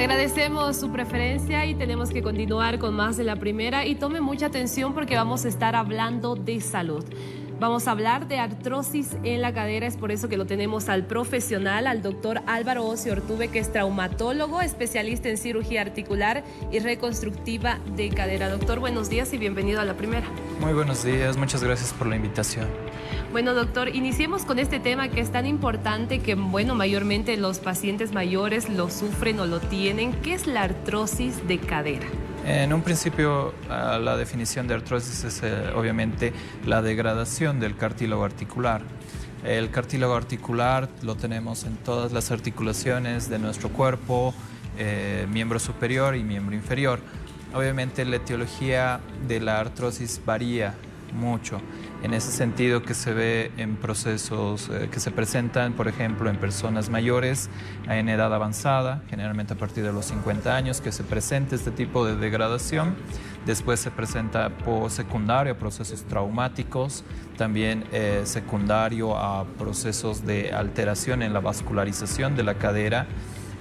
Agradecemos su preferencia y tenemos que continuar con más de la primera. Y tome mucha atención porque vamos a estar hablando de salud. Vamos a hablar de artrosis en la cadera, es por eso que lo tenemos al profesional, al doctor Álvaro Ocio Ortube, que es traumatólogo, especialista en cirugía articular y reconstructiva de cadera. Doctor, buenos días y bienvenido a la primera. Muy buenos días, muchas gracias por la invitación. Bueno, doctor, iniciemos con este tema que es tan importante que, bueno, mayormente los pacientes mayores lo sufren o lo tienen. ¿Qué es la artrosis de cadera? En un principio, la definición de artrosis es obviamente la degradación del cartílago articular. El cartílago articular lo tenemos en todas las articulaciones de nuestro cuerpo, miembro superior y miembro inferior. Obviamente la etiología de la artrosis varía mucho. En ese sentido que se ve en procesos que se presentan, por ejemplo, en personas mayores en edad avanzada, generalmente a partir de los 50 años, que se presenta este tipo de degradación. Después se presenta secundario a procesos traumáticos, también secundario a procesos de alteración en la vascularización de la cadera.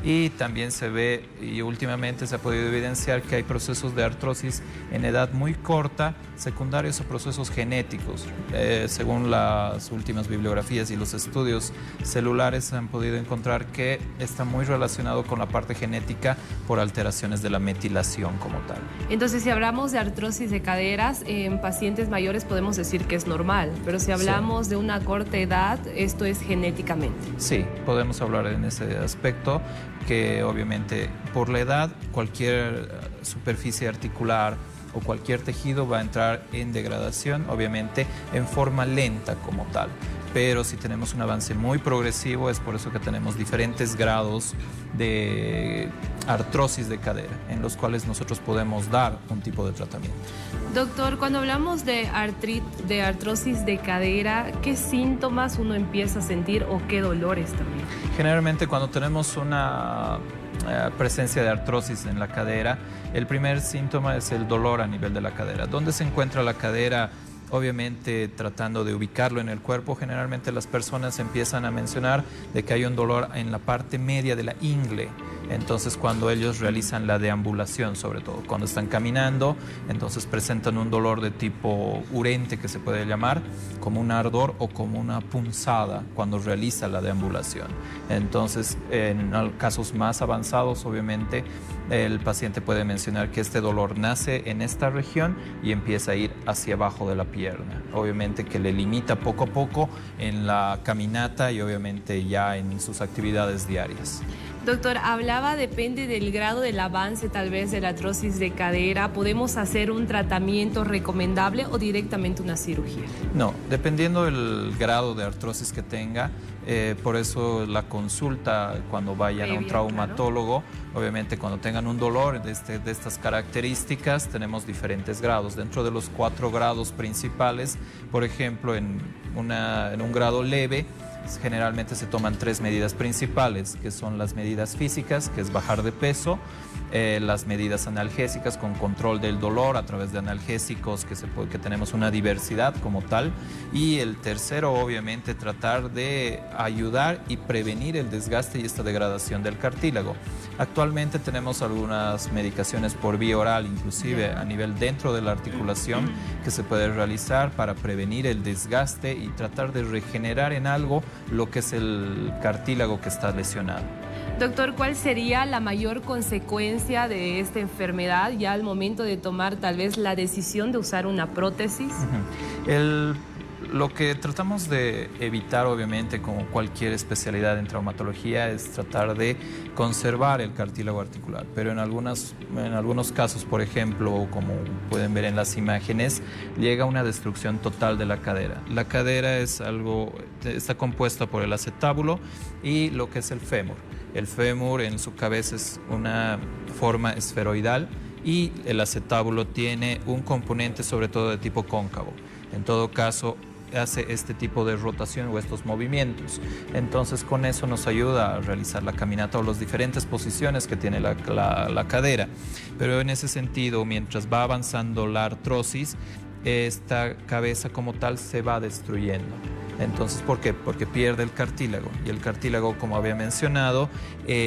Y también se ve, y últimamente se ha podido evidenciar que hay procesos de artrosis en edad muy corta, secundarios a procesos genéticos. Según las últimas bibliografías y los estudios celulares, se han podido encontrar que está muy relacionado con la parte genética por alteraciones de la metilación como tal. Entonces, si hablamos de artrosis de caderas, en pacientes mayores podemos decir que es normal, pero si hablamos de una corta edad, esto es genéticamente. Sí, podemos hablar en ese aspecto, que obviamente por la edad cualquier superficie articular o cualquier tejido va a entrar en degradación, obviamente en forma lenta como tal. Pero si tenemos un avance muy progresivo, es por eso que tenemos diferentes grados de artrosis de cadera, en los cuales nosotros podemos dar un tipo de tratamiento. Doctor, cuando hablamos de artrosis de cadera, ¿qué síntomas uno empieza a sentir o qué dolores también? Generalmente cuando tenemos una presencia de artrosis en la cadera, el primer síntoma es el dolor a nivel de la cadera. ¿Dónde se encuentra la cadera? Obviamente tratando de ubicarlo en el cuerpo, generalmente las personas empiezan a mencionar de que hay un dolor en la parte media de la ingle. Entonces cuando ellos realizan la deambulación, sobre todo cuando están caminando, entonces presentan un dolor de tipo urente, que se puede llamar como un ardor o como una punzada cuando realiza la deambulación. Entonces en casos más avanzados, obviamente el paciente puede mencionar que este dolor nace en esta región y empieza a ir hacia abajo de la pierna. Obviamente que le limita poco a poco en la caminata y obviamente ya en sus actividades diarias. Doctor, hablaba, depende del grado del avance tal vez de la artrosis de cadera. ¿Podemos hacer un tratamiento recomendable o directamente una cirugía? No, dependiendo del grado de artrosis que tenga, por eso la consulta cuando vayan a un traumatólogo, claro. Obviamente cuando tengan un dolor de estas características, tenemos diferentes grados. Dentro de los 4 grados principales, por ejemplo, en un grado leve, generalmente se toman 3 medidas principales, que son las medidas físicas, que es bajar de peso, las medidas analgésicas con control del dolor a través de analgésicos, que tenemos una diversidad como tal, y el tercero, obviamente, tratar de ayudar y prevenir el desgaste y esta degradación del cartílago. Actualmente tenemos algunas medicaciones por vía oral, inclusive a nivel dentro de la articulación, que se puede realizar para prevenir el desgaste y tratar de regenerar en algo lo que es el cartílago que está lesionado. Doctor, ¿cuál sería la mayor consecuencia de esta enfermedad ya al momento de tomar tal vez la decisión de usar una prótesis? Lo que tratamos de evitar, obviamente, como cualquier especialidad en traumatología, es tratar de conservar el cartílago articular. Pero en algunos casos, por ejemplo, como pueden ver en las imágenes, llega una destrucción total de la cadera. La cadera está compuesta por el acetábulo y lo que es el fémur. El fémur en su cabeza es una forma esferoidal y el acetábulo tiene un componente sobre todo de tipo cóncavo. En todo caso, hace este tipo de rotación o estos movimientos. Entonces con eso nos ayuda a realizar la caminata o las diferentes posiciones que tiene la cadera. Pero en ese sentido, mientras va avanzando la artrosis, esta cabeza como tal se va destruyendo. Entonces, ¿por qué? Porque pierde el cartílago y el cartílago, como había mencionado,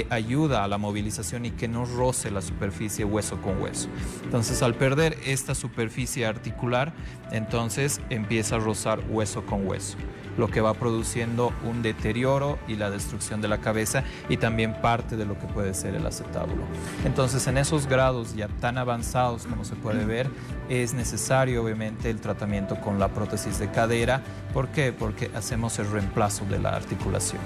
ayuda a la movilización y que no roce la superficie hueso con hueso. Entonces, al perder esta superficie articular, entonces empieza a rozar hueso con hueso, lo que va produciendo un deterioro y la destrucción de la cabeza y también parte de lo que puede ser el acetábulo. Entonces, en esos grados ya tan avanzados como se puede ver, es necesario obviamente el tratamiento con la prótesis de cadera. ¿Por qué? Porque hacemos el reemplazo de la articulación.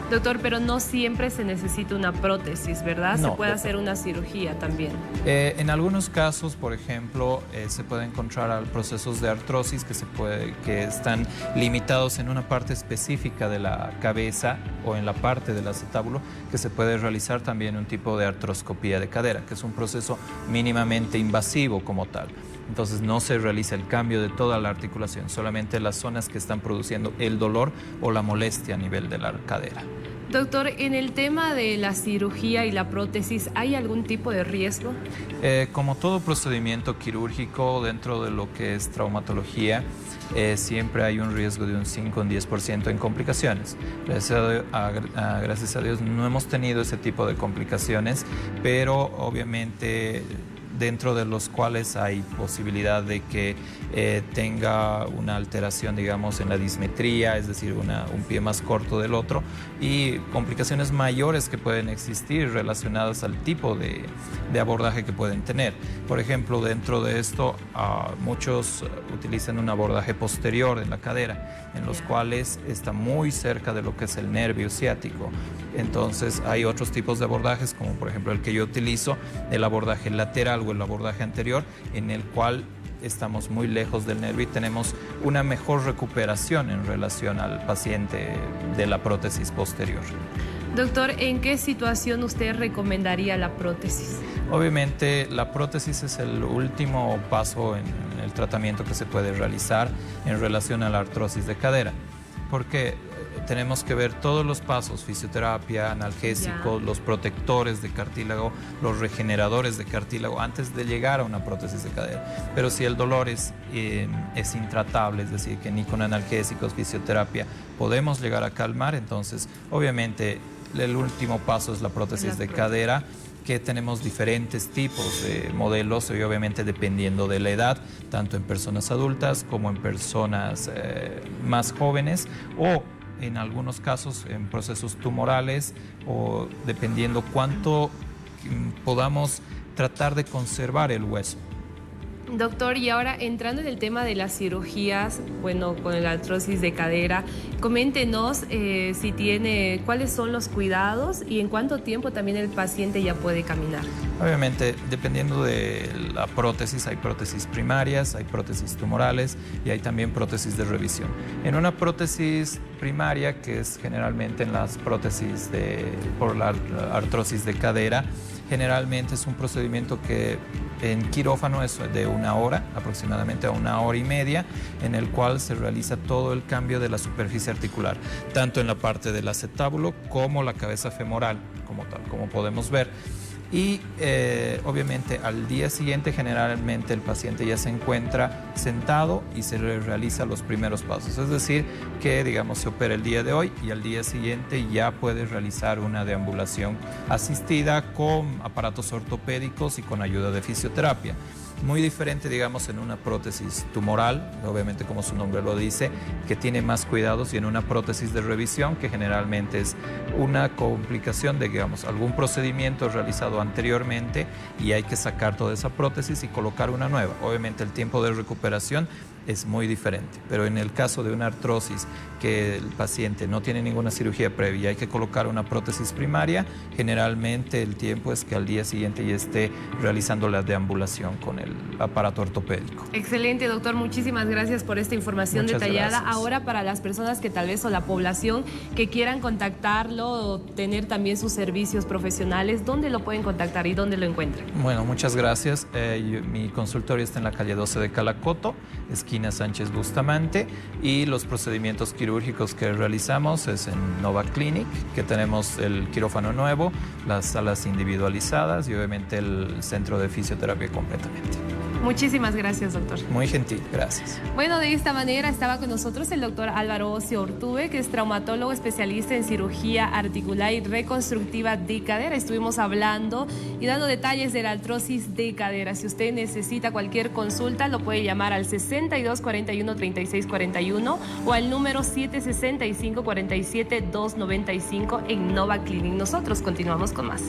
Doctor, pero no siempre se necesita una prótesis, ¿verdad? No, se puede hacer una cirugía también. En algunos casos, por ejemplo, se puede encontrar procesos de artrosis que están limitados en una parte específica de la cabeza o en la parte del acetábulo, que se puede realizar también un tipo de artroscopía de cadera, que es un proceso mínimamente invasivo como tal. Entonces no se realiza el cambio de toda la articulación, solamente las zonas que están produciendo el dolor o la molestia a nivel de la cadera. Doctor, en el tema de la cirugía y la prótesis, ¿hay algún tipo de riesgo? Como todo procedimiento quirúrgico dentro de lo que es traumatología, siempre hay un riesgo de un 5 o un 10% en complicaciones. Gracias a Dios no hemos tenido ese tipo de complicaciones, pero obviamente dentro de los cuales hay posibilidad de que tenga una alteración, digamos, en la dismetría, es decir, un pie más corto del otro, y complicaciones mayores que pueden existir relacionadas al tipo de abordaje que pueden tener. Por ejemplo, dentro de esto, muchos utilizan un abordaje posterior en la cadera, en los cuales está muy cerca de lo que es el nervio ciático. Entonces, hay otros tipos de abordajes, como por ejemplo el que yo utilizo, el abordaje lateral o el abordaje anterior, en el cual estamos muy lejos del nervio y tenemos una mejor recuperación en relación al paciente de la prótesis posterior. Doctor, ¿en qué situación usted recomendaría la prótesis? Obviamente la prótesis es el último paso en el tratamiento que se puede realizar en relación a la artrosis de cadera, porque tenemos que ver todos los pasos: fisioterapia, analgésicos, los protectores de cartílago, los regeneradores de cartílago, antes de llegar a una prótesis de cadera. Pero si el dolor es intratable, es decir, que ni con analgésicos, fisioterapia podemos llegar a calmar, entonces obviamente el último paso es la prótesis de cadera, que tenemos diferentes tipos de modelos y obviamente dependiendo de la edad, tanto en personas adultas como en personas más jóvenes, o en algunos casos en procesos tumorales, o dependiendo cuánto podamos tratar de conservar el hueso. Doctor, y ahora entrando en el tema de las cirugías, bueno, con la artrosis de cadera, coméntenos cuáles son los cuidados y en cuánto tiempo también el paciente ya puede caminar. Obviamente, dependiendo de la prótesis, hay prótesis primarias, hay prótesis tumorales y hay también prótesis de revisión. En una prótesis primaria, que es generalmente en las prótesis por la artrosis de cadera, generalmente es un procedimiento que en quirófano es de 1 hora, aproximadamente a 1 hora y media, en el cual se realiza todo el cambio de la superficie articular, tanto en la parte del acetábulo como la cabeza femoral, como tal, como podemos ver. Y obviamente al día siguiente generalmente el paciente ya se encuentra sentado y se le realiza los primeros pasos. Es decir, que digamos se opera el día de hoy y al día siguiente ya puede realizar una deambulación asistida con aparatos ortopédicos y con ayuda de fisioterapia. Muy diferente, digamos, en una prótesis tumoral, obviamente como su nombre lo dice, que tiene más cuidados, y en una prótesis de revisión, que generalmente es una complicación de, digamos, algún procedimiento realizado anteriormente y hay que sacar toda esa prótesis y colocar una nueva. Obviamente el tiempo de recuperación es muy diferente, pero en el caso de una artrosis que el paciente no tiene ninguna cirugía previa y hay que colocar una prótesis primaria, generalmente el tiempo es que al día siguiente ya esté realizando la deambulación con el aparato ortopédico. Excelente, doctor, muchísimas gracias por esta información detallada. Gracias. Ahora, para las personas que tal vez, o la población que quieran contactarlo o tener también sus servicios profesionales, ¿dónde lo pueden contactar y dónde lo encuentran? Bueno, muchas gracias. Mi consultorio está en la calle 12 de Calacoto, esquina Sánchez Bustamante, y los procedimientos quirúrgicos que realizamos es en Nova Clinic, que tenemos el quirófano nuevo, las salas individualizadas y obviamente el centro de fisioterapia completamente. Muchísimas gracias, doctor. Muy gentil, gracias. Bueno, de esta manera estaba con nosotros el doctor Álvaro Ocio Ortúe, que es traumatólogo especialista en cirugía articular y reconstructiva de cadera. Estuvimos hablando y dando detalles de la artrosis de cadera. Si usted necesita cualquier consulta, lo puede llamar al 62 41 36 41 o al número 765 47 295 en Nova Clinic. Nosotros continuamos con más.